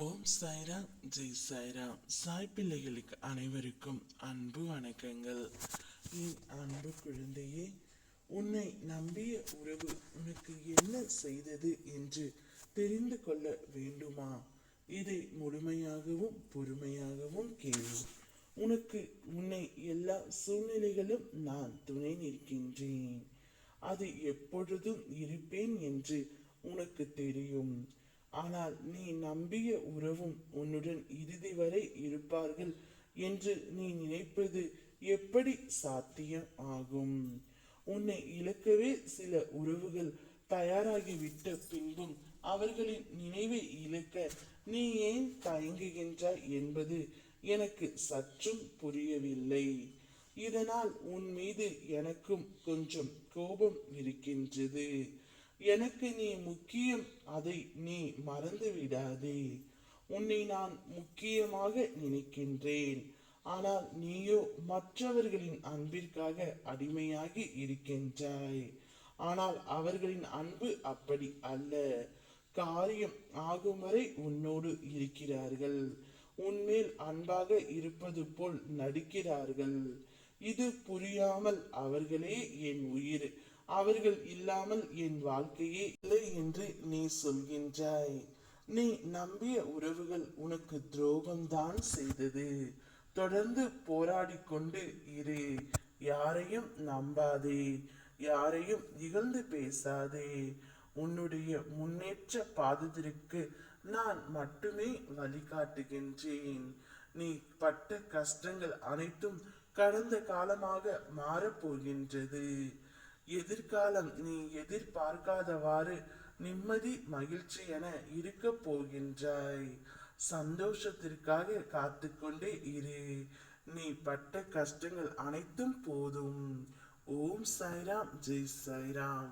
ஓம் சாய்ராம், ஜெய் சாய்ராம். சாய் பிள்ளைகளுக்கு அனைவருக்கும் அன்பு வணக்கங்கள். என் அன்பு குழந்தையே, உன்னை நம்பிய உறவு உனக்கு என்ன செய்தது என்று தெரிந்து கொள்ள வேண்டுமா? இதை முழுமையாகவும் பொறுமையாகவும் கேளு. உன்னை எல்லா சூழ்நிலைகளும் நான் துணை நிற்கின்றேன். அது எப்பொழுதும் இருப்பேன் என்று உனக்கு தெரியும். ஆனால் நீ நம்பிய உறவும் உன்னுடன் இறுதி வரை இருப்பார்கள் என்று நீ நினைப்பது எப்படி சாத்தியம் ஆகும்? உன்னை இழக்கவே சில உறவுகள் தயாராகிவிட்ட பின்பும் அவர்களின் நினைவை இழக்க நீ ஏன் தயங்குகின்றாய் என்பது எனக்கு சற்றும் புரியவில்லை. இதனால் உன் மீது எனக்கும் கொஞ்சம் கோபம் இருக்கின்றது. எனக்கு நீ முக்கியம், அதை நீ மறந்து விடாதே. உன்னை நான் முக்கியமாக நினைக்கின்றேன். ஆனால் நீயோ மற்றவர்களின் அன்பிற்காக அடிமையாகி இருக்கின்றாய். ஆனால் அவர்களின் அன்பு அப்படி அல்ல. காரியம் ஆகும் வரை உன்னோடு இருக்கிறார்கள். உன்மேல் அன்பாக இருப்பது போல் நடிக்கிறார்கள். இது புரியாமல் அவர்களே என் உயிர், அவர்கள் இல்லாமல் என் வாழ்க்கையே இல்லை என்று நீ சொல்கின்றாய். நீ நம்பிய உறவுகள் உனக்கு துரோகம்தான் செய்தது. தொடர்ந்து போராடி கொண்டு இரு. யாரையும் நம்பாதே, யாரையும் இகழ்ந்து பேசாதே. உன்னுடைய முன்னேற்ற பாதத்திற்கு நான் மட்டுமே வழிகாட்டுகின்றேன். நீ பட்ட கஷ்டங்கள் அனைத்தும் கடந்த காலமாக மாறப்போகின்றது. எதிர்காலம் நீ எதிர்பார்க்காதவாறு நிம்மதி மகிழ்ச்சி என இருக்க போகின்றாய். சந்தோஷத்திற்காக காத்து கொண்டே இரு. நீ பட்ட கஷ்டங்கள் அனைத்தும் போதும். ஓம் சாய்ராம், ஜெய் சாய்ராம்.